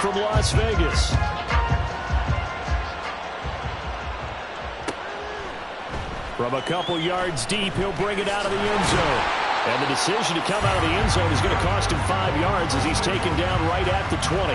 from Las Vegas. From a couple yards deep, he'll bring it out of the end zone. And the decision to come out of the end zone is going to cost him 5 yards as he's taken down right at the 20.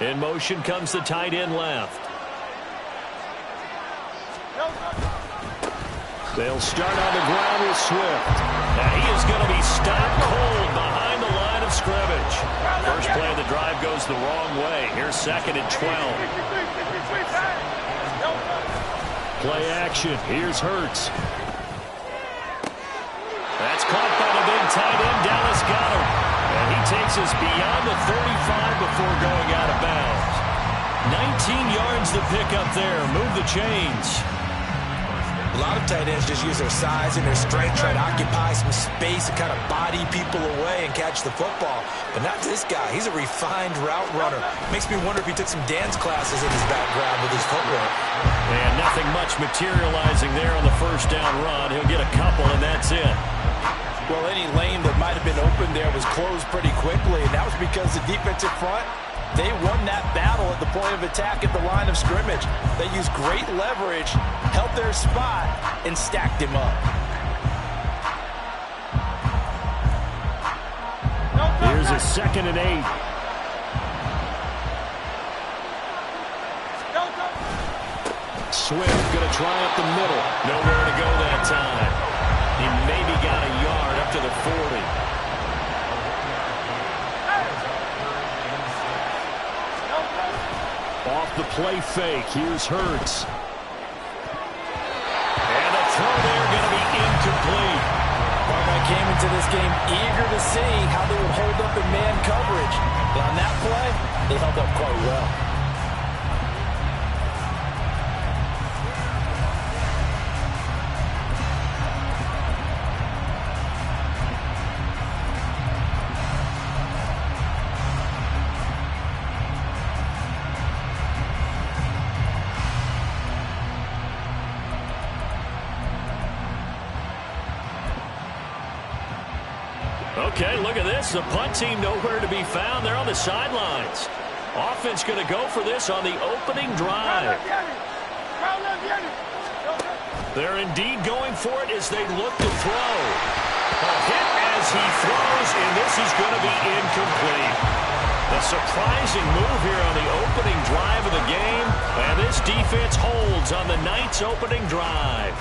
In motion comes the tight end left. They'll start on the ground with Swift. And he is going to be stopped cold behind the line of scrimmage. First play of the drive goes the wrong way. Here's 2nd and 12. Play action. Here's Hurts. That's caught by the big tight end. Dallas Goedert. And he takes us beyond the 35 before going out of bounds. 19 yards to pick up there. Move the chains. A lot of tight ends just use their size and their strength, try to occupy some space and kind of body people away and catch the football. But not this guy. He's a refined route runner. Makes me wonder if he took some dance classes in his background with his footwork. And nothing much materializing there on the first down run. He'll get a couple, and that's it. Well, any lane that might have been open there was closed pretty quickly, and that was because the defensive front, they won that battle at the point of attack at the line of scrimmage. They used great leverage, held their spot, and stacked him up. Here's a 2nd and 8. Swift going to try up the middle. Nowhere to go that time. He maybe got a yard up to the 40. Off the play fake. Here's Hurts. And a throw there going to be incomplete. Harbaugh came into this game eager to see how they would hold up in man coverage. And on that play, they held up quite well. Okay, look at this. The punt team nowhere to be found. They're on the sidelines. Offense going to go for this on the opening drive. They're indeed going for it as they look to throw. A hit as he throws, and this is going to be incomplete. A surprising move here on the opening drive of the game, and this defense holds on the night's opening drive.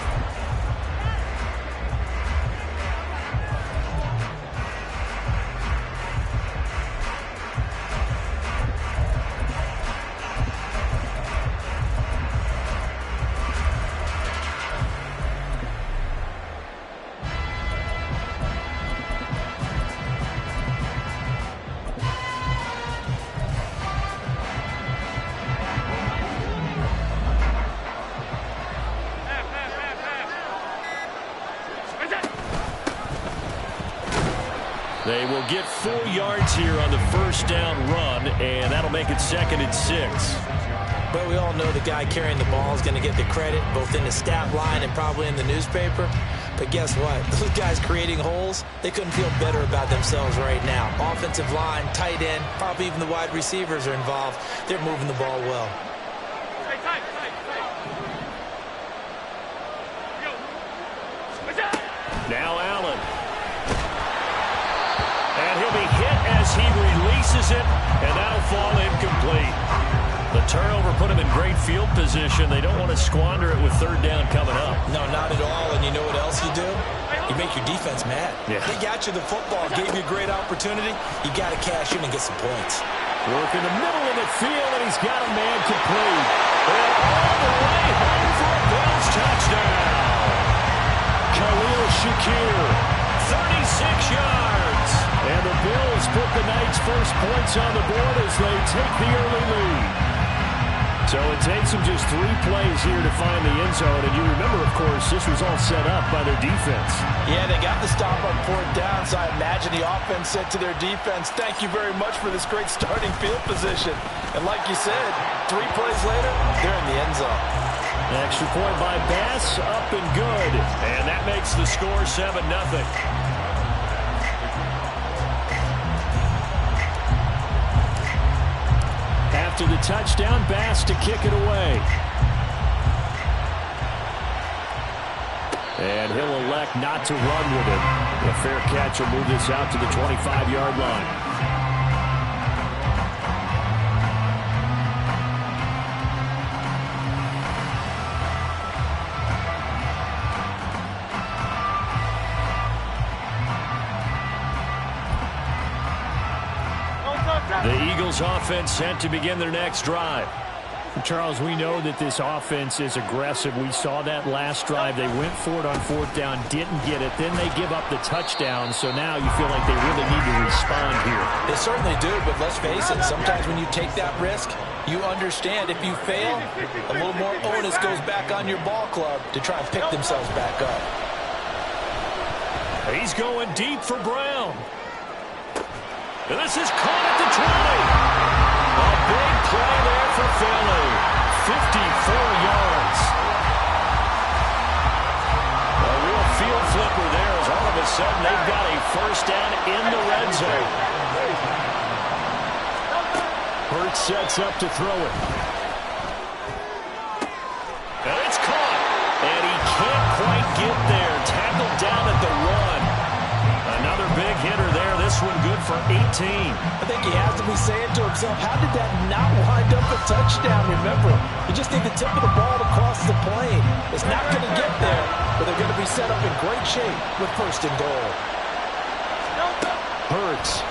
They will get 4 yards here on the first down run, and that'll make it 2nd and 6. But we all know the guy carrying the ball is going to get the credit, both in the stat line and probably in the newspaper. But guess what? Those guys creating holes, they couldn't feel better about themselves right now. Offensive line, tight end, probably even the wide receivers are involved. They're moving the ball well. Now Allen. And he'll be hit as he releases it, and that'll fall incomplete. The turnover put him in great field position. They don't want to squander it with 3rd down coming up. No, not at all. And you know what else you do? You make your defense mad. Yeah. They got you the football, gave you a great opportunity. You got to cash in and get some points. Work in the middle of the field, and he's got a man complete. And all the way home for a Bills touchdown. Khalil Shakir 36 yards. And the Bills put the Knights' first points on the board as they take the early lead. So it takes them just 3 plays here to find the end zone. And you remember, of course, this was all set up by their defense. Yeah, they got the stop on 4th down, so I imagine the offense said to their defense, thank you very much for this great starting field position. And like you said, 3 plays later, they're in the end zone. Extra point by Bass, up and good. And that makes the score 7-0. After the touchdown, Bass to kick it away. And he'll elect not to run with it. A fair catch will move this out to the 25-yard line. The Eagles offense set to begin their next drive. Charles, we know that this offense is aggressive. We saw that last drive. They went for it on 4th down, didn't get it. Then they give up the touchdown. So now you feel like they really need to respond here. They certainly do, but let's face it. Sometimes when you take that risk, you understand if you fail, a little more onus goes back on your ball club to try and pick themselves back up. He's going deep for Brown. And this is caught at the 20. A big play there for Philly. 54 yards. A real field flipper there as all of a sudden they've got a first down in the red zone. Hurts sets up to throw it. And it's caught. And he can't quite get there. Tackled down at the 1. Another big hitter there. This one good for 18. I think he has to be saying to himself, how did that not wind up a touchdown? Remember, you just need the tip of the ball to cross the plane. It's not going to get there, but they're going to be set up in great shape with 1st and goal. Hurts.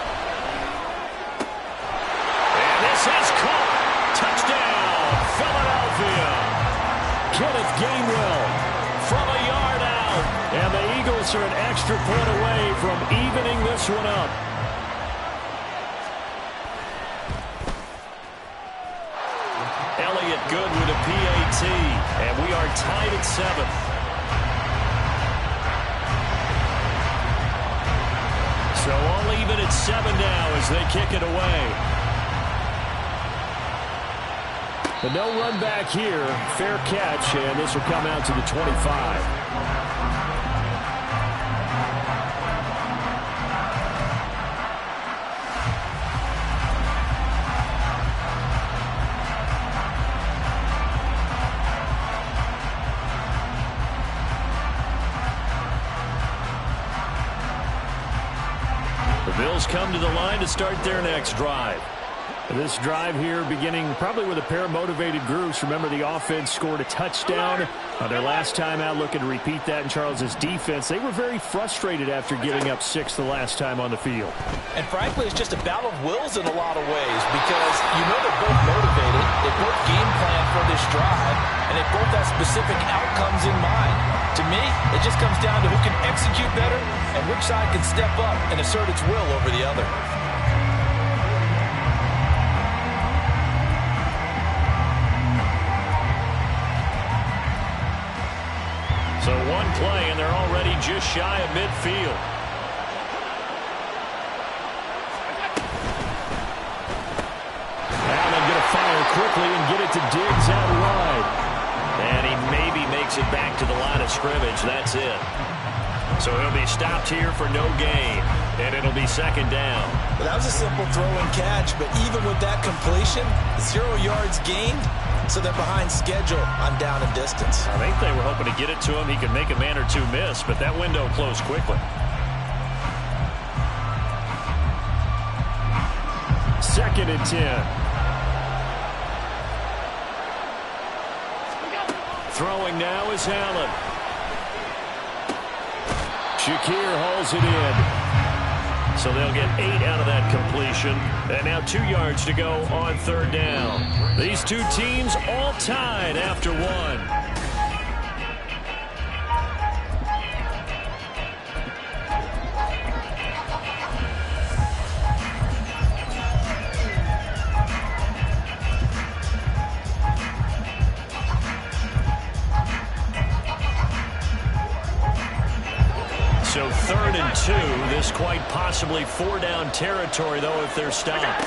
And this is caught. Touchdown, Philadelphia. Kenneth Gainwell from a yard out. And the Eagles are an extra point away from evening this one up. Elliott good with a PAT. And we are tied at 7. So all even at 7 now as they kick it away. But no run back here. Fair catch, and this will come out to the 25. The Bills come to the line to start their next drive. This drive here beginning probably with a pair of motivated groups. Remember, the offense scored a touchdown on their last time out. Looking to repeat that in Charles's defense. They were very frustrated after giving up 6 the last time on the field. And frankly, it's just a battle of wills in a lot of ways because you know they're both motivated. They both game plan for this drive, and they both have specific outcomes in mind. To me, it just comes down to who can execute better and which side can step up and assert its will over the other. So one play, and they're already just shy of midfield. Now they're going to fire quickly and get it to Diggs out wide. And he maybe makes it back to the line of scrimmage. That's it. So he'll be stopped here for no gain, and it'll be 2nd down. Well, that was a simple throw and catch, but even with that completion, 0 yards gained, so they're behind schedule on down and distance. I think they were hoping to get it to him. He could make a man or two miss, but that window closed quickly. 2nd and 10. Throwing now is Allen. Shakir hauls it in. So they'll get 8 out of that completion. And now 2 yards to go on 3rd down. These two teams all tied after 1. possibly 4-down territory, though, if they're stopped.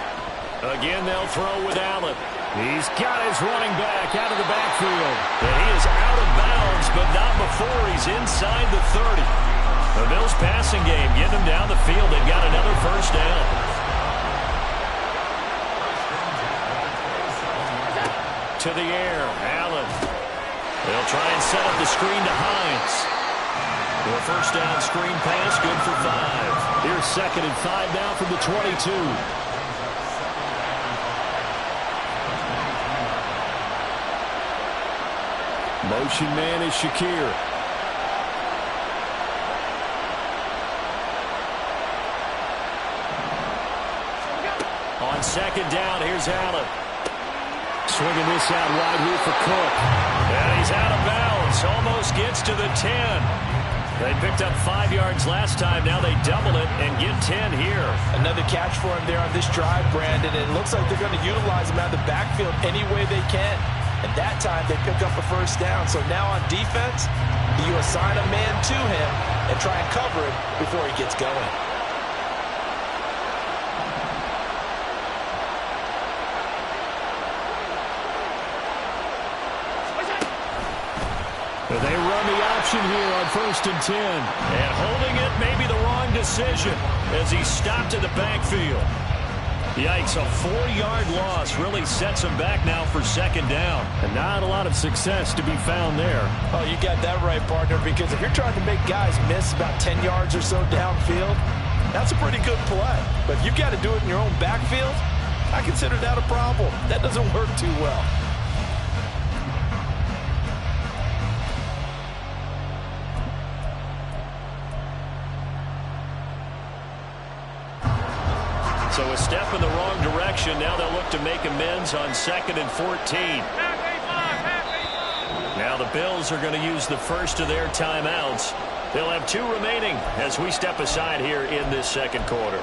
Again, they'll throw with Allen. He's got his running back out of the backfield. And he is out of bounds, but not before he's inside the 30. The Bills passing game getting him down the field. They've got another first down. To the air, Allen. They'll try and set up the screen to Hines. For a first down screen pass, good for 5. Here's 2nd and 5 now from the 22. Motion man is Shakir. On 2nd down, here's Allen. Swinging this out wide here for Cook. And he's out of bounds. Almost gets to the 10. They picked up 5 yards last time. Now they double it and get 10 here. Another catch for him there on this drive, Brandon. It looks like they're going to utilize him out of the backfield any way they can. And that time they pick up a first down. So now on defense, you assign a man to him and try and cover it before he gets going. They run the option here on 1st and 10. And holding it may be the wrong decision as he stopped in the backfield. Yikes, a 4-yard loss really sets him back now for 2nd down. And not a lot of success to be found there. Oh, you got that right, partner, because if you're trying to make guys miss about 10 yards or so downfield, that's a pretty good play. But if you've got to do it in your own backfield, I consider that a problem. That doesn't work too well. So a step in the wrong direction. Now they'll look to make amends on 2nd and 14. Now the Bills are going to use the first of their timeouts. They'll have 2 remaining as we step aside here in this 2nd quarter.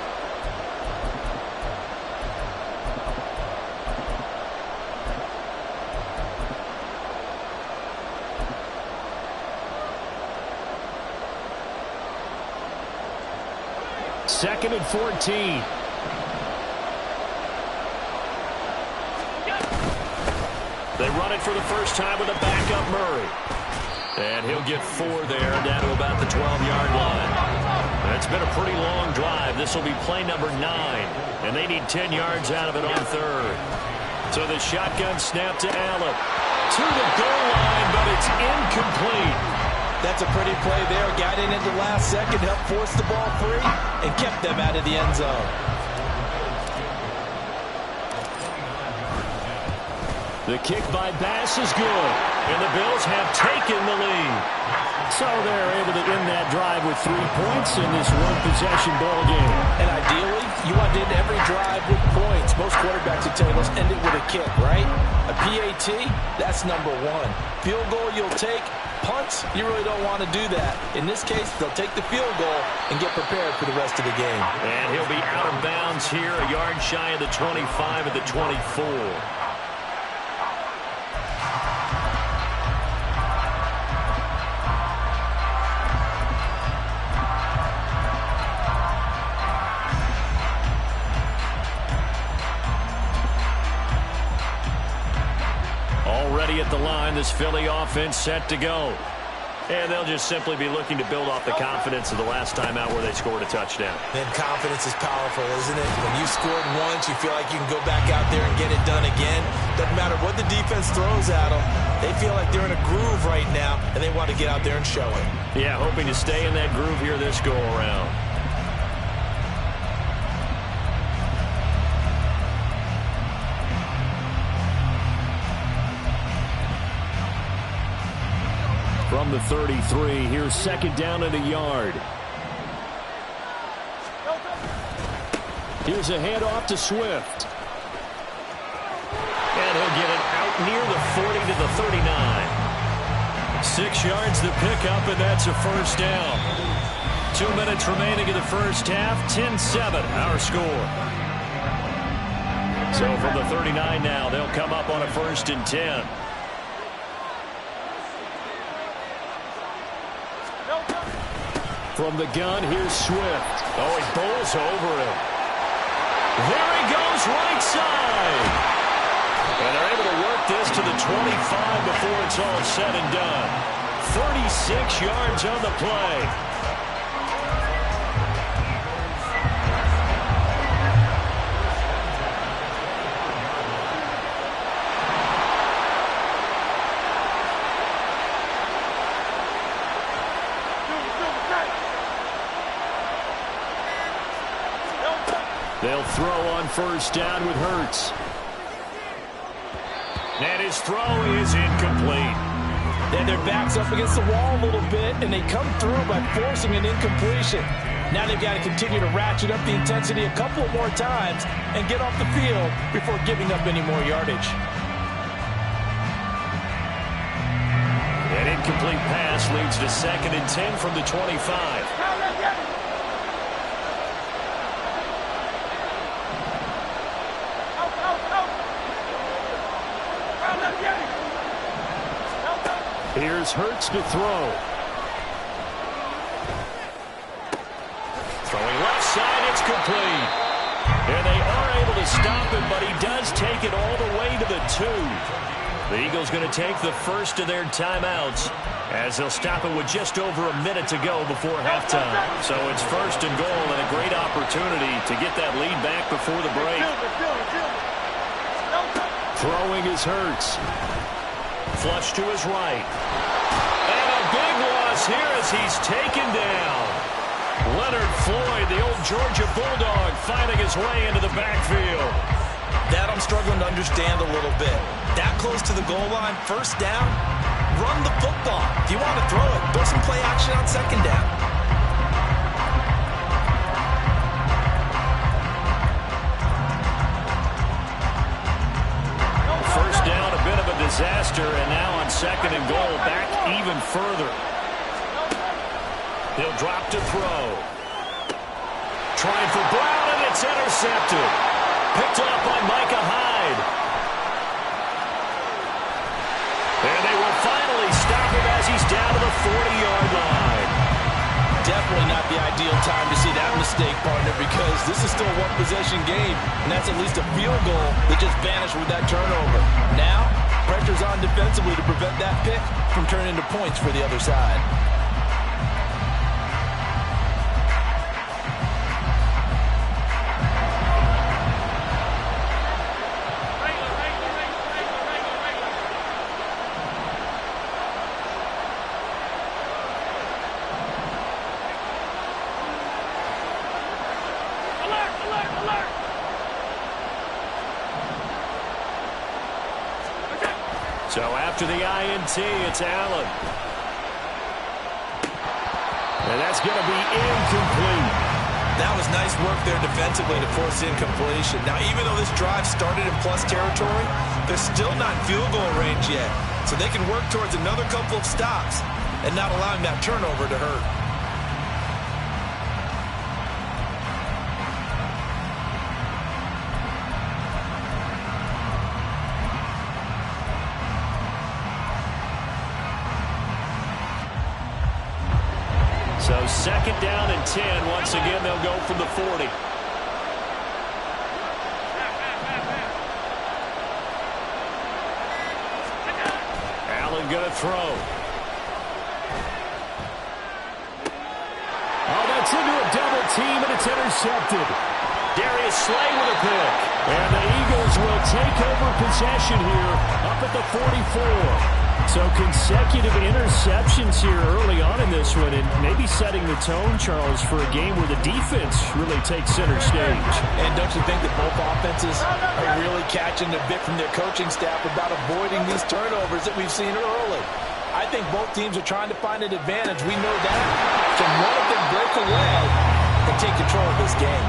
Second and 14. They run it for the first time with a backup Murray. And he'll get 4 there, down to about the 12-yard line. It's been a pretty long drive. This will be play number 9. And they need 10 yards out of it on 3rd. So the shotgun snap to Allen. To the goal line, but it's incomplete. That's a pretty play there. Got in at the last second, helped force the ball free, and kept them out of the end zone. The kick by Bass is good. And the Bills have taken the lead. So they're able to end that drive with 3 points in this one-possession ball game. And ideally, you want to end every drive with points. Most quarterbacks would tell you, let's end it with a kick, right? A PAT, that's number 1. Field goal you'll take. Punts, you really don't want to do that. In this case, they'll take the field goal and get prepared for the rest of the game. And he'll be out of bounds here, a yard shy of the 25 at the 24. Already at the line, this Philly offense set to go. And they'll just simply be looking to build off the confidence of the last time out where they scored a touchdown. Then confidence is powerful, isn't it? When you scored once, you feel like you can go back out there and get it done again. Doesn't matter what the defense throws at them. They feel like they're in a groove right now, and they want to get out there and show it. Yeah, hoping to stay in that groove here this go-around. From the 33, here's 2nd down and a yard. Here's a handoff to Swift. And he'll get it out near the 40 to the 39. 6 yards to pick up, and that's a first down. 2 minutes remaining in the first half. 10-7, our score. So from the 39 now, they'll come up on a 1st and 10. From the gun, here's Swift. Oh, he bowls over him. There he goes, right side. And they're able to work this to the 25 before it's all said and done. 36 yards on the play. They'll throw on first down with Hurts. And his throw is incomplete. Then their back's up against the wall a little bit, and they come through by forcing an incompletion. Now they've got to continue to ratchet up the intensity a couple more times and get off the field before giving up any more yardage. An incomplete pass leads to 2nd and 10 from the 25. Here's Hurts to throw. Throwing left side, it's complete. And they are able to stop him, but he does take it all the way to the 2. The Eagles going to take the first of their timeouts as they'll stop it with just over a minute to go before halftime. So it's 1st and goal and a great opportunity to get that lead back before the break. Throwing is Hurts. Flush to his right. And a big loss here as he's taken down. Leonard Floyd, the old Georgia Bulldog, finding his way into the backfield. That I'm struggling to understand a little bit. That close to the goal line, first down, run the football. If you want to throw it, throw some play action on 2nd down. First down, a bit of a disaster, and now on 2nd and goal, back even further. He'll drop to throw. Trying for Brown, and it's intercepted. Picked off by Micah Hyde. And they will finally stop him as he's down to the 40-yard line. Definitely not the ideal time to see that mistake, partner, because this is still a one-possession game, and that's at least a field goal that just vanished with that turnover. Now, pressure's on defensively to prevent that pick from turning into points for the other side. So after the INT, it's Allen. And that's going to be incomplete. That was nice work there defensively to force incompletion. Now, even though this drive started in plus territory, they're still not in field goal range yet. So they can work towards another couple of stops and not allowing that turnover to hurt. So 2nd down and 10. Once again, they'll go from the 40. Allen going to throw. Oh, that's into a double team, and it's intercepted. Darius Slay with a pick. And the Eagles will take over possession here up at the 44. So consecutive interceptions here early on in this one, and maybe setting the tone, Charles, for a game where the defense really takes center stage. And don't you think that both offenses are really catching the bit from their coaching staff about avoiding these turnovers that we've seen early? I think both teams are trying to find an advantage. We know that. Can one of them break away and take control of this game?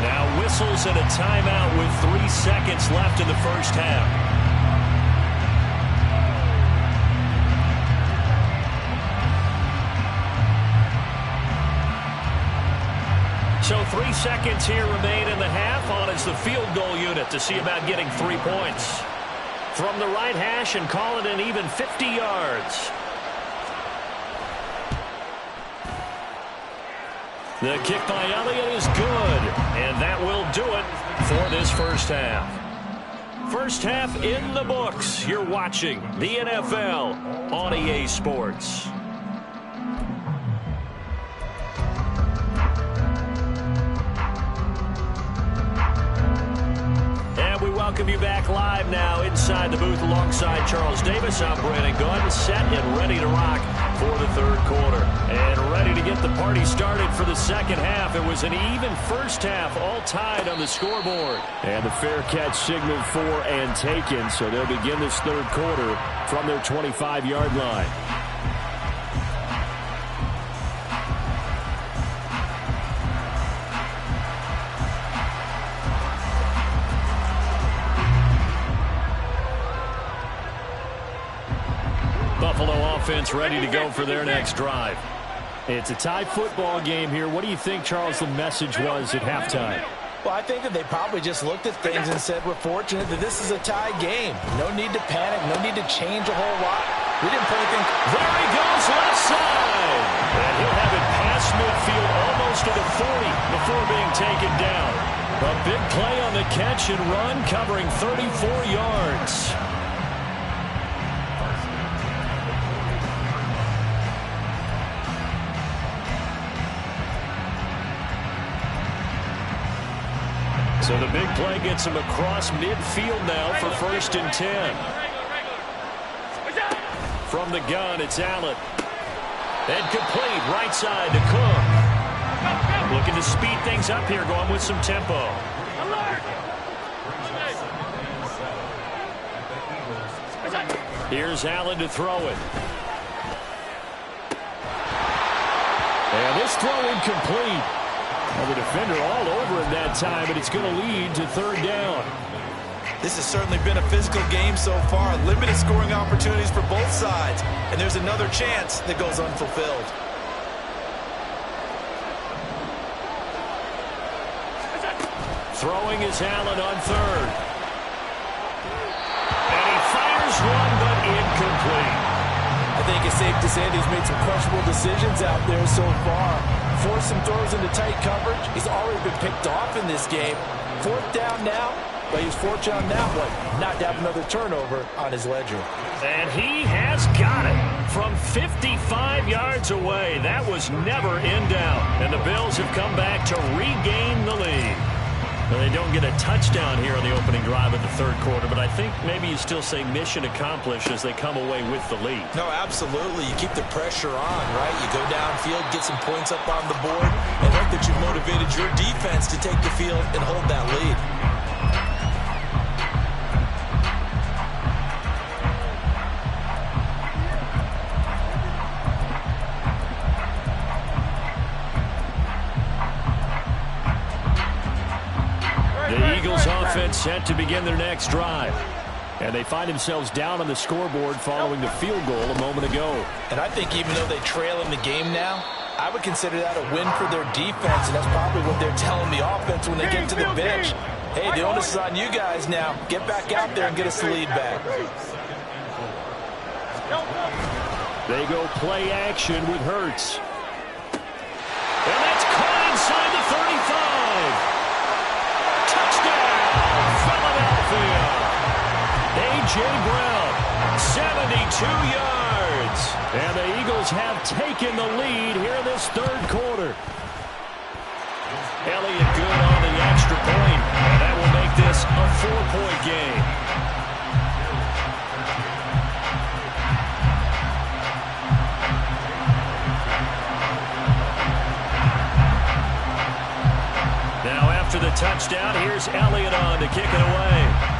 Now whistles and a timeout with 3 seconds left in the first half. So 3 seconds here remain in the half. On is the field goal unit to see about getting 3 points. From the right hash and call it an even 50 yards. The kick by Elliott is good, and that will do it for this first half. First half in the books. You're watching the NFL on EA Sports. And we welcome you back live now inside the booth alongside Charles Davis. I'm Brandon Gaudin, set and ready to rock for the third quarter. And ready to get the party started for the second half. It was an even first half, all tied on the scoreboard. And the fair catch signaled for and taken, so they'll begin this third quarter from their 25-yard line. Buffalo offense ready to go for their next drive. It's a tie football game here. What do you think, Charles, the message was at halftime? Well, I think that they probably just looked at things and said, we're fortunate that this is a tie game. No need to panic. No need to change a whole lot. We didn't play anything. There he goes, left side. And he'll have it past midfield almost to the 40 before being taken down. A big play on the catch and run covering 34 yards. So the big play gets him across midfield now for 1st and 10. From the gun, it's Allen. And complete, right side to Cook. Looking to speed things up here, going with some tempo. Here's Allen to throw it. And this throw incomplete. Well, the defender all over him that time, but it's going to lead to third down. This has certainly been a physical game so far. Limited scoring opportunities for both sides. And there's another chance that goes unfulfilled. Throwing is Allen on third. And he fires one, but incomplete. I think it's safe to say that he's made some questionable decisions out there so far. Forced some throws into tight coverage. He's already been picked off in this game. 4th down now, but he was fortunate on that one not to have another turnover on his ledger. And he has got it from 55 yards away. That was never in doubt. And the Bills have come back to regain the lead. Well, they don't get a touchdown here on the opening drive of the third quarter, but I think maybe you still say mission accomplished as they come away with the lead. No, absolutely. You keep the pressure on, right? You go downfield, get some points up on the board, and hope that you've motivated your defense to take the field and hold that lead. The Eagles offense set to begin their next drive. And they find themselves down on the scoreboard following the field goal a moment ago. And I think even though they trail in the game now, I would consider that a win for their defense, and that's probably what they're telling the offense when they get to the bench. Hey, the onus is on you guys now. Get back out there and get us the lead back. They go play action with Hurts. And that's caught inside the 35. Touchdown, Philadelphia. A.J. Brown, 72 yards. And the Eagles have taken the lead here in this third quarter. Elliott good on the extra point, and that will make this a 4-point game. Now after the touchdown, here's Elliott on to kick it away.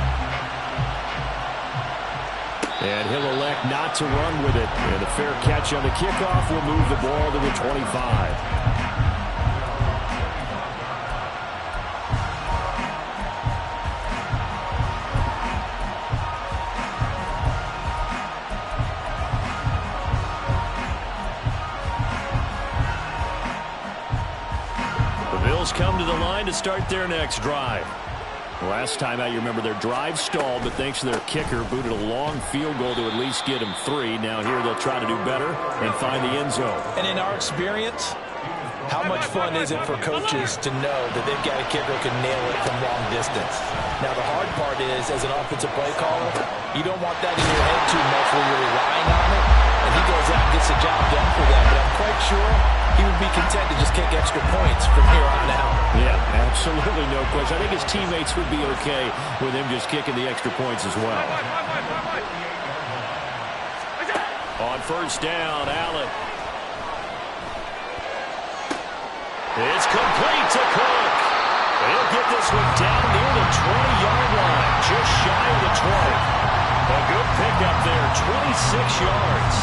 And he'll elect not to run with it. And a fair catch on the kickoff will move the ball to the 25. The Bills come to the line to start their next drive. Last time out, you remember their drive stalled, but thanks to their kicker, booted a long field goal to at least get him 3. Now here they'll try to do better and find the end zone. And in our experience, How much fun is it for coaches to know that they've got a kicker who can nail it from long distance? Now, the hard part is, as an offensive play caller, you don't want that in your head too much where you're relying on it, and he goes out and gets the job done for them. But I'm quite sure he would be content to just kick extra points from here on out. Yeah, absolutely no question. I think his teammates would be okay with him just kicking the extra points as well. On first down, Allen. It's complete to Cook. He'll get this one down near the 20-yard line, just shy of the 20. A good pickup there, 26 yards.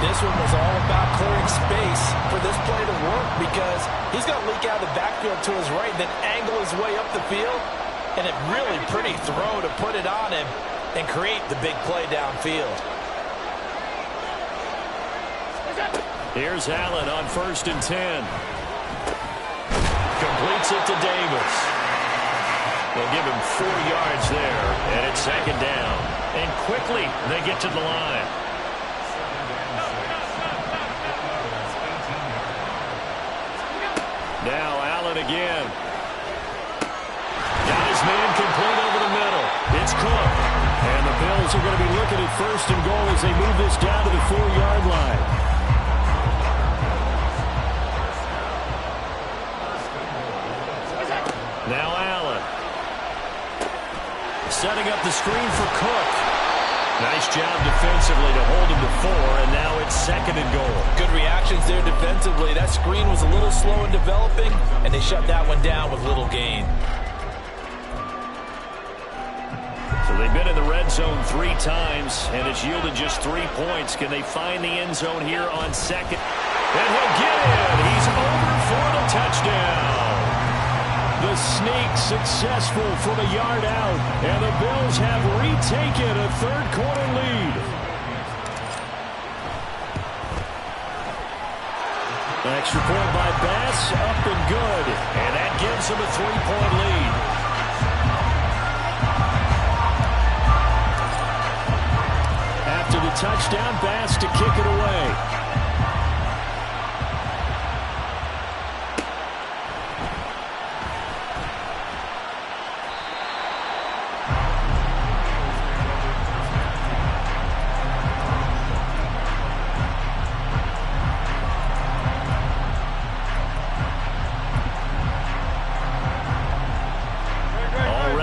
This one was all about clearing space for this play to work because he's going to leak out of the backfield to his right, then angle his way up the field, and a really pretty throw to put it on him and create the big play downfield. Here's Allen on 1st and 10. Completes it to Davis. They'll give him 4 yards there, and it's 2nd down. And quickly, they get to the line. Now Allen again. Got his man complete over the middle. It's Cook. And the Bills are going to be looking at 1st and goal as they move this down to the 4-yard line. Now Allen. Setting up the screen for Cook. Nice job defensively to hold him to 4, and now it's 2nd and goal. Good reactions there defensively. That screen was a little slow in developing, and they shut that one down with little gain. So they've been in the red zone 3 times, and it's yielded just 3 points. Can they find the end zone here on 2nd? And he'll get in. He's over for the touchdown. The sneak successful from a yard out, and the Bills have retaken a 3rd-quarter lead. Extra point by Bass, up and good. And that gives him a 3-point lead. After the touchdown, Bass to kick it away.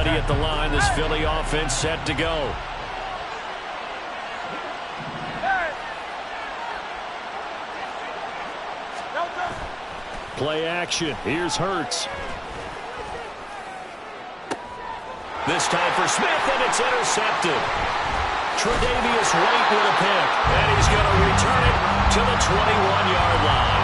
At the line, this Philly offense set to go. Play action. Here's Hurts. This time for Smith, and it's intercepted. Tre'Davious White with a pick, and he's going to return it to the 21-yard line.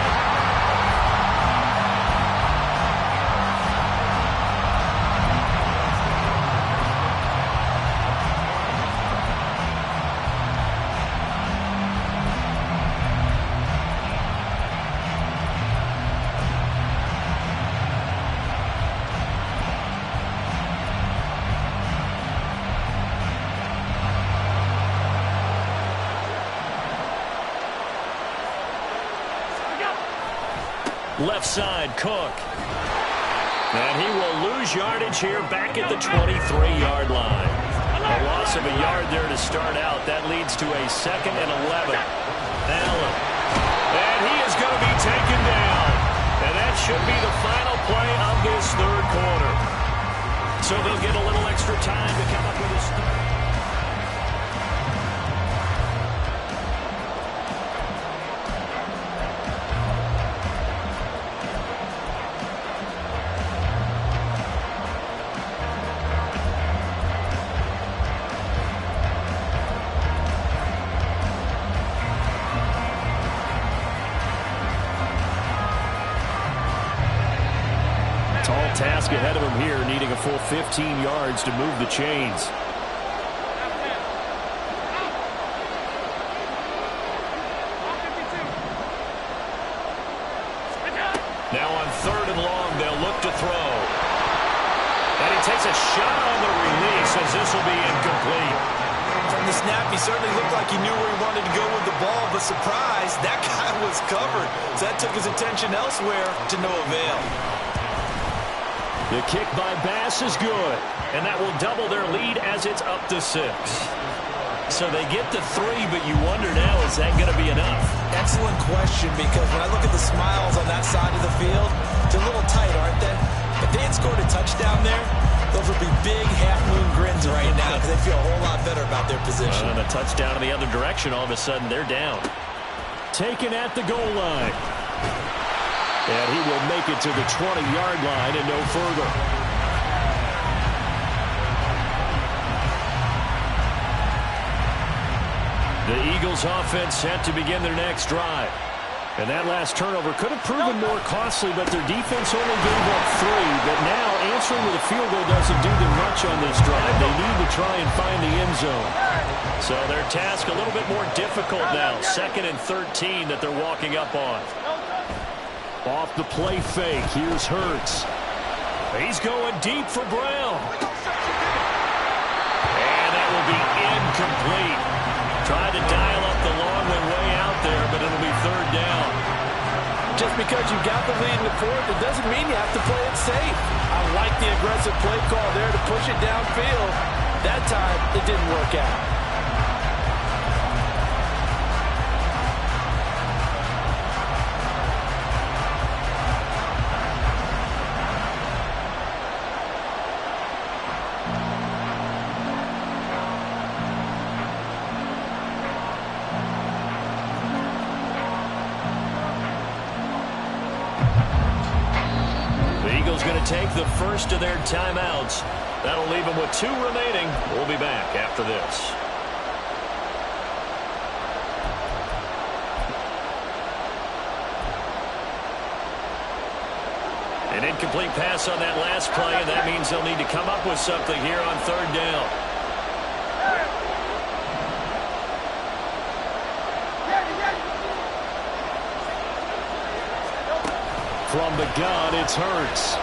Left side, Cook. And he will lose yardage here back at the 23-yard line. A loss of a yard there to start out. That leads to a 2nd and 11. Allen. And he is going to be taken down. And that should be the final play of this 3rd quarter. So they'll get a little extra time to come up with a start. Task ahead of him here, needing a full 15 yards to move the chains. Now on 3rd and long, they'll look to throw. And he takes a shot on the release as this will be incomplete. From the snap, he certainly looked like he knew where he wanted to go with the ball, but surprise, that guy was covered. So that took his attention elsewhere to no avail. The kick by Bass is good, and that will double their lead as it's up to 6. So they get to 3, but you wonder now, is that going to be enough? Excellent question, because when I look at the smiles on that side of the field, they're a little tight, aren't they? If they had scored a touchdown there, those would be big half-moon grins right now because they feel a whole lot better about their position. And a touchdown in the other direction, all of a sudden they're down. Taken at the goal line. And he will make it to the 20-yard line and no further. The Eagles offense set to begin their next drive. And that last turnover could have proven more costly, but their defense only gave up 3. But now answering with a field goal doesn't do them much on this drive. They need to try and find the end zone. So their task a little bit more difficult now. 2nd and 13 that they're walking up on. Off the play fake, here's Hurts. He's going deep for Brown. And that will be incomplete. Tried to dial up the long one way out there, but it'll be 3rd down. Just because you got the lead in the 4th, it doesn't mean you have to play it safe. I like the aggressive play call there to push it downfield. That time, it didn't work out. Take the first of their timeouts. That'll leave them with 2 remaining. We'll be back after this. An incomplete pass on that last play, and that means they'll need to come up with something here on 3rd down. From the gun, it's Hurts.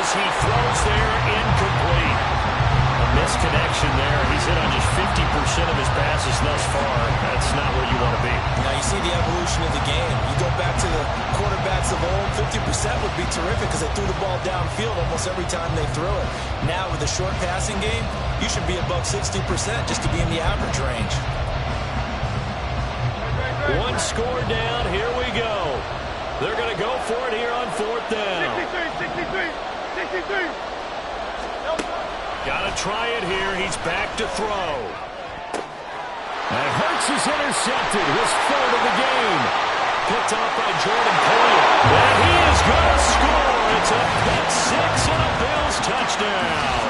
He throws there, incomplete. A missed connection there. He's hit on just 50% of his passes thus far. That's not where you want to be. Now you see the evolution of the game. You go back to the quarterbacks of old, 50% would be terrific because they threw the ball downfield almost every time they threw it. Now with the short passing game, you should be above 60% just to be in the average range. 1 score down. Here we go. They're going to go for it here on 4th down. 63. Got to try it here. He's back to throw. And Hurts is intercepted. His 3rd of the game. Picked off by Jordan Poyer. And he is going to score. It's a pick 6 and a Bills touchdown.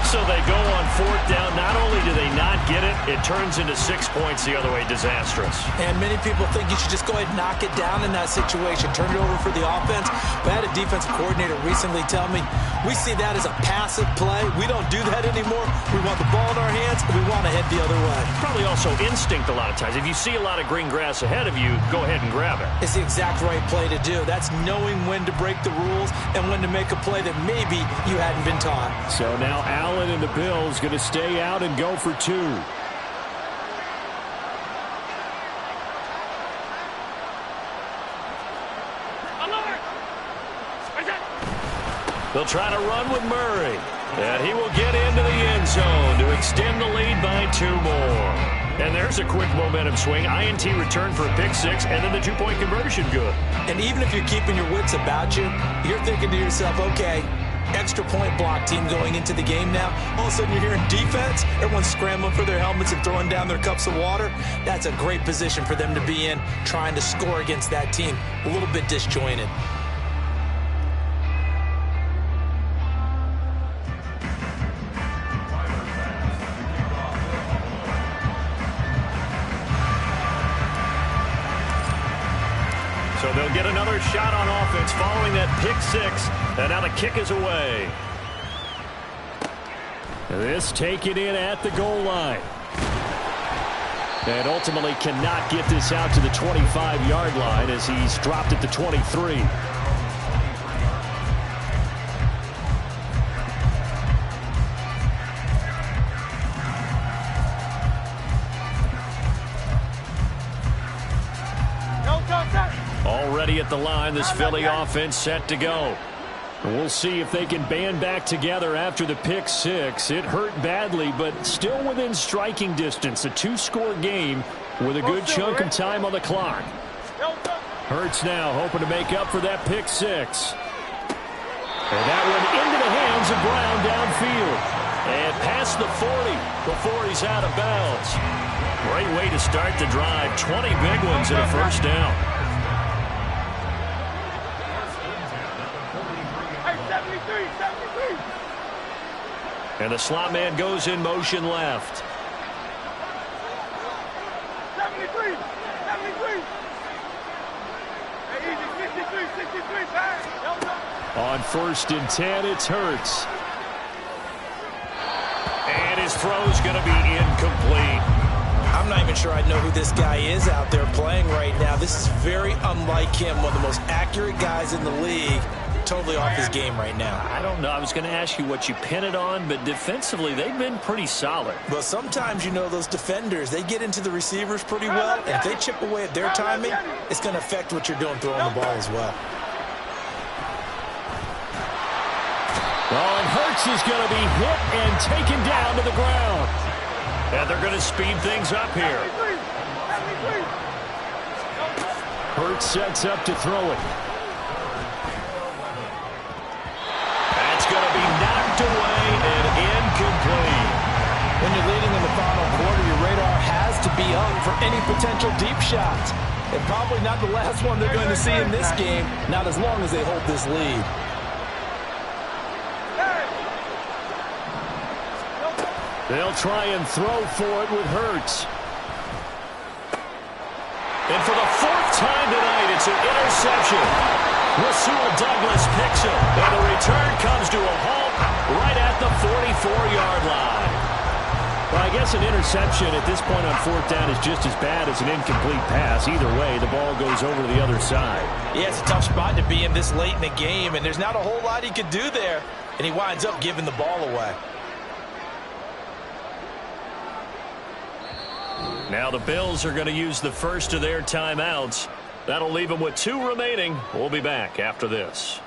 So they go on 4th down. Not only do they not get it, it turns into 6 points the other way. Disastrous. And many people think you should just go ahead and knock it down in that situation. Turn it over for the offense. But I had a defensive coordinator recently tell me, we see that as a passive play. We don't do that anymore. We want the ball in our hands, and we want to head the other way. Probably also instinct a lot of times. If you see a lot of green grass ahead of you, go ahead and grab it. It's the exact right play to do. That's knowing when to break the rules and when to make a play that maybe you hadn't been taught. So now Allen and the Bills going to stay out and go for 2. They'll try to run with Murray. And he will get into the end zone to extend the lead by 2 more. And there's a quick momentum swing. INT return for a pick 6, and then the 2-point conversion good. And even if you're keeping your wits about you, you're thinking to yourself, okay, extra point block team going into the game now. All of a sudden you're hearing defense. Everyone's scrambling for their helmets and throwing down their cups of water. That's a great position for them to be in, trying to score against that team. A little bit disjointed. So they'll get another shot on offense following that pick 6. And now the kick is away. This taken in at the goal line. And ultimately cannot get this out to the 25-yard line as he's dropped at the 23. at the line. This Philly offense set to go. We'll see if they can band back together after the pick six. It hurt badly, but still within striking distance. A two-score game with a good chunk of time on the clock. Hurts now hoping to make up for that pick six. And that one into the hands of Brown downfield. And past the 40 before he's out of bounds. Great way to start the drive. 20 big ones and a first down. And the slot man goes in motion left. 73. On 1st and 10, it's Hurts. And his throw's going to be incomplete. I'm not even sure I know who this guy is out there playing right now. This is very unlike him, one of the most accurate guys in the league. Totally off his game right now. I don't know. I was going to ask you what you pin it on, but defensively, they've been pretty solid. Well, sometimes, you know, those defenders, they get into the receivers pretty well, and if they chip away at their timing, it's going to affect what you're doing throwing the ball as well. Well, and Hurts is going to be hit and taken down to the ground. And they're going to speed things up here. Hurts sets up to throw it. Going to be knocked away and incomplete. When you're leading in the final quarter, your radar has to be up for any potential deep shots. And probably not the last one they're going to see in this game, not as long as they hold this lead. They'll try and throw for it with Hurts. And for the 4th time tonight, it's an interception. Rasul Douglas picks him, and the return comes to a halt right at the 44-yard line. Well, I guess an interception at this point on 4th down is just as bad as an incomplete pass. Either way, the ball goes over to the other side. Yeah, it's a tough spot to be in this late in the game, and there's not a whole lot he could do there, and he winds up giving the ball away. Now the Bills are going to use the first of their timeouts. That'll leave them with 2 remaining. We'll be back after this.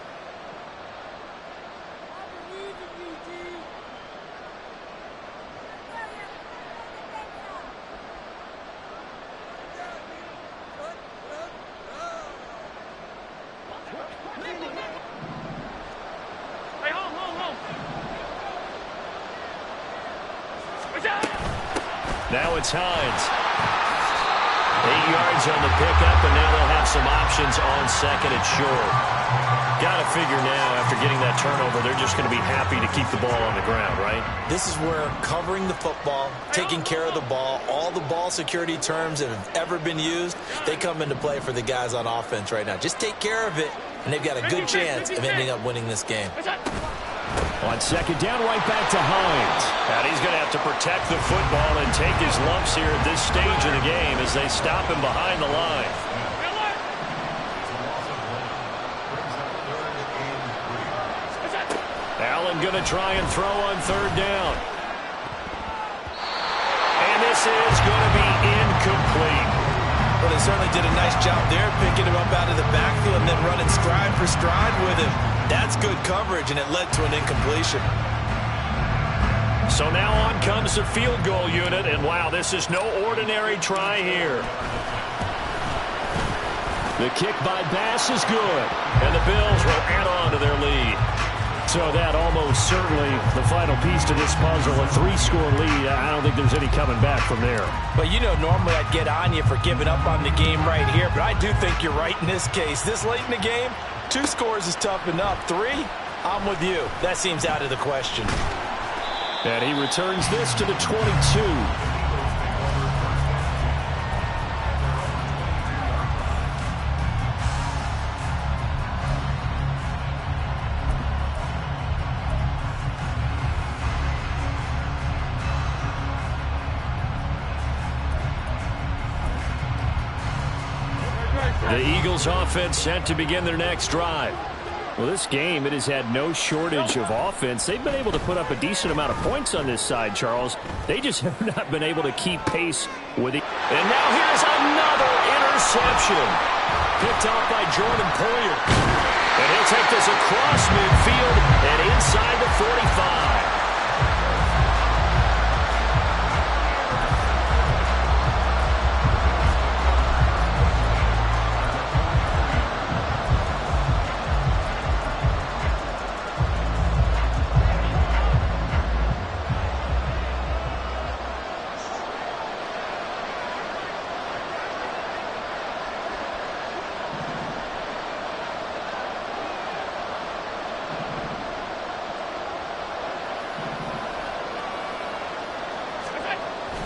Now it's Hines. 8 yards on the pickup, and now they'll have some options on 2nd and short. Got to figure now, after getting that turnover, they're just going to be happy to keep the ball on the ground, right? This is where covering the football, taking care of the ball, all the ball security terms that have ever been used, they come into play for the guys on offense right now. Just take care of it, and they've got a good chance of ending up winning this game. On 2nd down, right back to Hines. And he's going to have to protect the football and take his lumps here at this stage of the game as they stop him behind the line. Allen going to try and throw on 3rd down. And this is going to be incomplete. Well, they certainly did a nice job there, picking him up out of the backfield and then running stride for stride with him. That's good coverage, and it led to an incompletion. So now on comes the field goal unit, and wow, this is no ordinary try here. The kick by Bass is good, and the Bills will add on to their lead. So that almost certainly the final piece to this puzzle, a 3-score lead. I don't think there's any coming back from there. But, you know, normally I'd get on you for giving up on the game right here, but I do think you're right in this case. This late in the game, 2 scores is tough enough. 3, I'm with you. That seems out of the question. And he returns this to the 22. The Eagles offense set to begin their next drive. Well, this game, it has had no shortage of offense. They've been able to put up a decent amount of points on this side, Charles. They just have not been able to keep pace with it. And now here's another interception. picked off by Jordan Poyer. And he'll take this across midfield and inside the 45.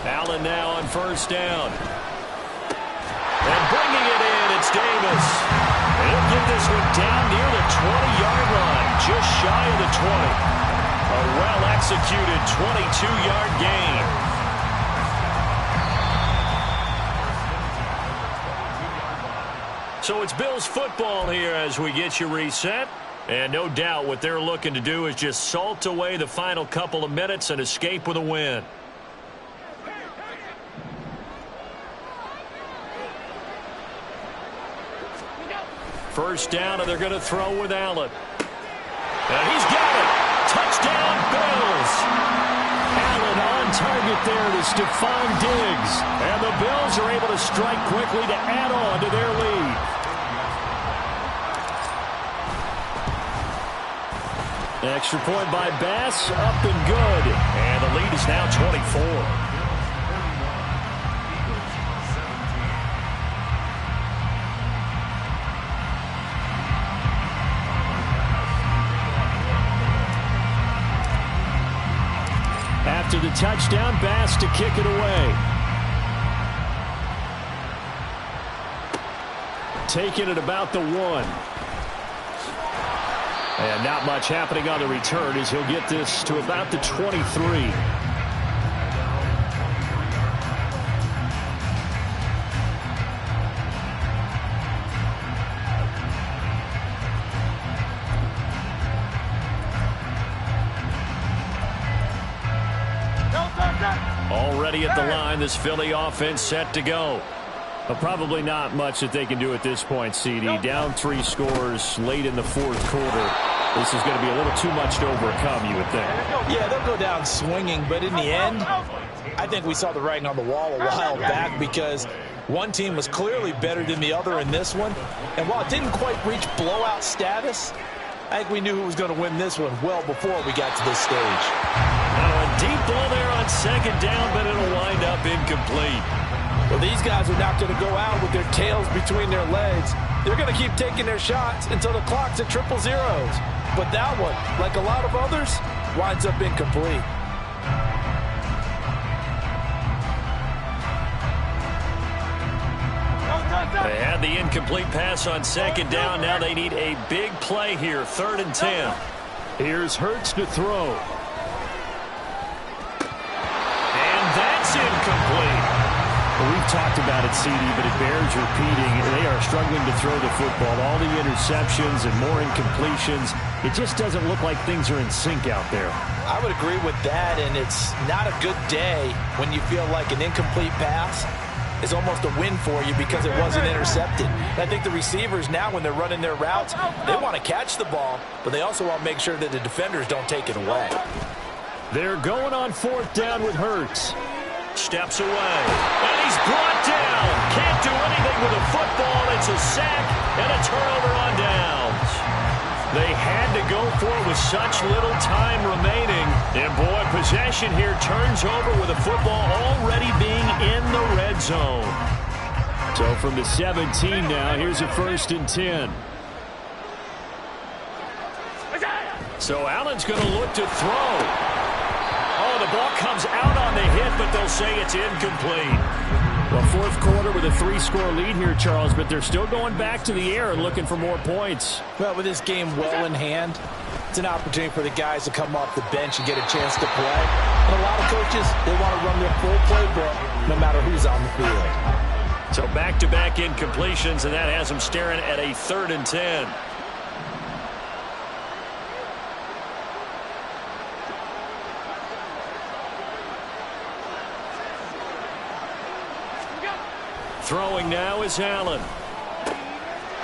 Allen now on first down. And bringing it in, it's Davis. And he'll get this one down near the 20-yard line, just shy of the 20. A well-executed 22-yard gain. So it's Bills football here as we get you reset. And no doubt what they're looking to do is just salt away the final couple of minutes and escape with a win. First down, and they're going to throw with Allen. And he's got it. Touchdown, Bills. Allen on target there to Stephon Diggs. And the Bills are able to strike quickly to add on to their lead. Extra point by Bass, up and good. And the lead is now 24. After the touchdown, Bass to kick it away. Taking it about the 1. And not much happening on the return as he'll get this to about the 23. Already at the line, this Philly offense set to go. But probably not much that they can do at this point, CD. Down 3 scores late in the fourth quarter. This is going to be a little too much to overcome, you would think. Yeah, they'll go down swinging, but in the end, I think we saw the writing on the wall a while back because one team was clearly better than the other in this one. And while it didn't quite reach blowout status, I think we knew who was going to win this one well before we got to this stage. Now a deep ball there on second down, but it'll wind up incomplete. Well, these guys are not going to go out with their tails between their legs. They're going to keep taking their shots until the clock's at 000. But that one, like a lot of others, winds up incomplete. They had the incomplete pass on second down. Now they need a big play here, 3rd and 10. Here's Hurts to throw. And that's incomplete. Well, we've talked about it, CD, but it bears repeating. They are struggling to throw the football. All the interceptions and more incompletions. It just doesn't look like things are in sync out there. I would agree with that, and it's not a good day when you feel like an incomplete pass is almost a win for you because it wasn't intercepted. And I think the receivers now, when they're running their routes, they want to catch the ball, but they also want to make sure that the defenders don't take it away. They're going on 4th down with Hurts. Steps away, and he's brought down. Can't do anything with a football. It's a sack and a turnover on downs. They had to go for it with such little time remaining. And, boy, possession here turns over with a football already being in the red zone. So from the 17 now, here's a 1st and 10. So Allen's going to look to throw. Oh, the ball comes out on the hit, but they'll say it's incomplete. Well, fourth quarter with a 3-score lead here, Charles, but they're still going back to the air and looking for more points. Well, with this game well in hand, it's an opportunity for the guys to come off the bench and get a chance to play. And a lot of coaches, they want to run their full playbook no matter who's on the field. So back-to-back incompletions, and that has them staring at a 3rd and 10. Throwing now is Allen.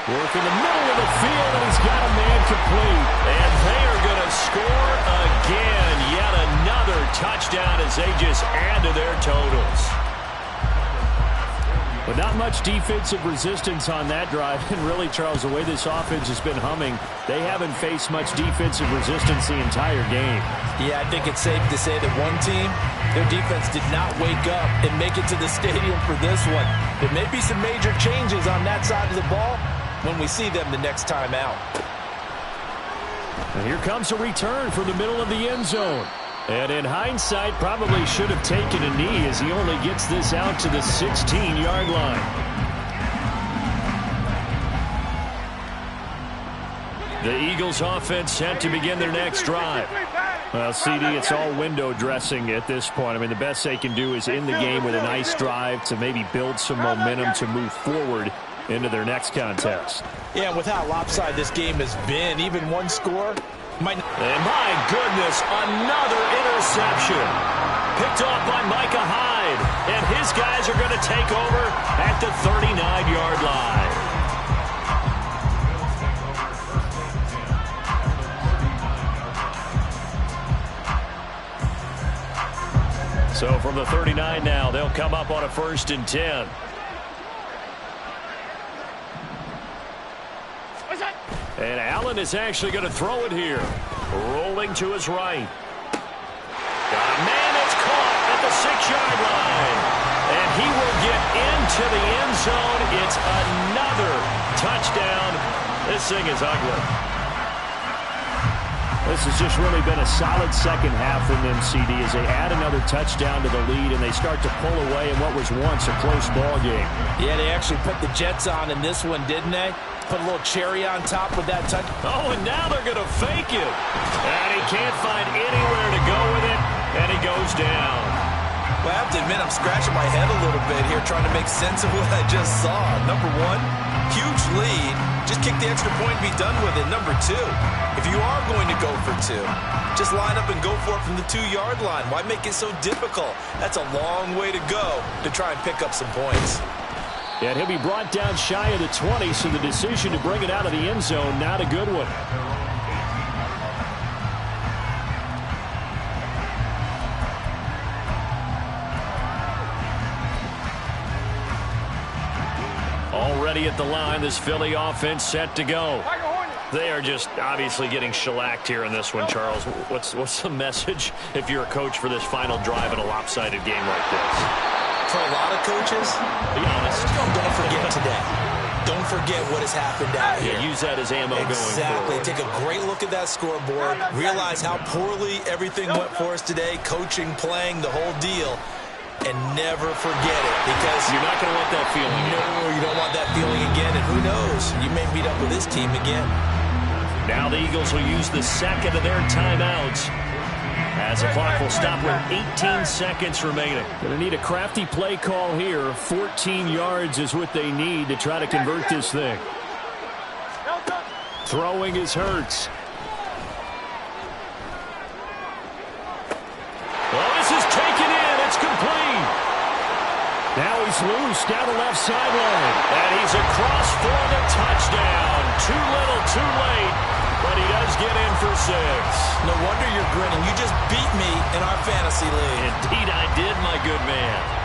Work in the middle of the field, and he's got a man complete. And they are going to score again. Yet another touchdown as they just add to their totals. But not much defensive resistance on that drive. And really, Charles, the way this offense has been humming, they haven't faced much defensive resistance the entire game. Yeah, I think it's safe to say that one team, their defense did not wake up and make it to the stadium for this one. There may be some major changes on that side of the ball when we see them the next time out. And here comes a return from the middle of the end zone. And in hindsight, probably should have taken a knee as he only gets this out to the 16-yard line. The Eagles offense set to begin their next drive. Well, CD, it's all window dressing at this point. I mean, the best they can do is end the game with a nice drive to maybe build some momentum to move forward into their next contest. Yeah, with how lopsided this game has been, even one score might... And my goodness, another interception. Picked off by Micah Hyde. And his guys are going to take over at the 39-yard line. So from the 39 now, they'll come up on a 1st and 10. And Allen is actually going to throw it here. Rolling to his right. Got a man that's caught at the 6-yard line. And he will get into the end zone. It's another touchdown. This thing is ugly. This has just really been a solid second half from them, CD, as they add another touchdown to the lead and they start to pull away in what was once a close ball game. Yeah, they actually put the Jets on in this one, didn't they? Put a little cherry on top with that touch. Oh, and now they're going to fake it. And he can't find anywhere to go with it, and he goes down. Well, I have to admit, I'm scratching my head a little bit here trying to make sense of what I just saw. Number one, huge lead. Just kick the extra point and be done with it. Number two, if you are going to go for two, just line up and go for it from the 2-yard line. Why make it so difficult? That's a long way to go to try and pick up some points. And he'll be brought down shy of the 20, so the decision to bring it out of the end zone, not a good one. Already at the line, this Philly offense set to go. They are just obviously getting shellacked here in this one, Charles. What's the message if you're a coach for this final drive in a lopsided game like this? For a lot of coaches, be honest, don't forget today. Don't forget what has happened out here. Yeah, use that as ammo going forward. Exactly. Take a great look at that scoreboard. Realize how poorly everything went for us today. Coaching, playing, the whole deal. And never forget it. Because you're not going to want that feeling. No, you don't want that feeling again. And who knows? You may meet up with this team again. Now the Eagles will use the second of their timeouts, as the clock will stop with 18 seconds remaining. Going to need a crafty play call here. 14 yards is what they need to try to convert this thing. Throwing is Hurts. Well, this is taken in. It's complete. Now he's loose down the left sideline. And he's across for the touchdown. Too little, too late. But he does get in for 6. No wonder you're grinning. You just beat me in our fantasy league. Indeed I did, my good man.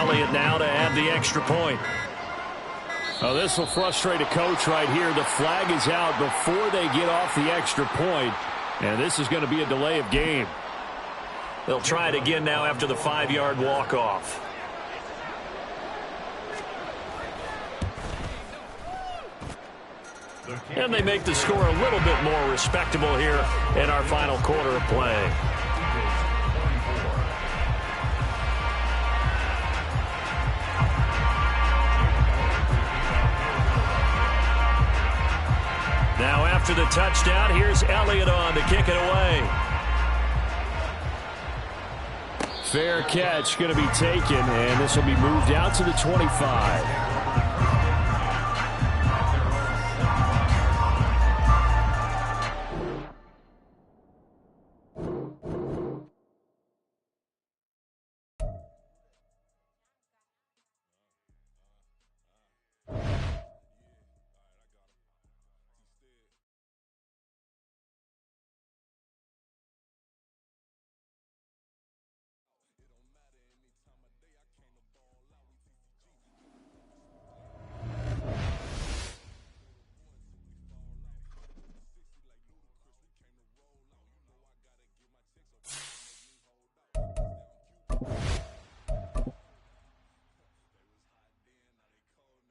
Elliott now to add the extra point. Oh, this will frustrate a coach right here. The flag is out before they get off the extra point, and this is going to be a delay of game. They'll try it again now after the 5-yard walk-off. And they make the score a little bit more respectable here in our final quarter of play. Now after the touchdown, here's Elliott on to kick it away. Fair catch going to be taken, and this will be moved out to the 25.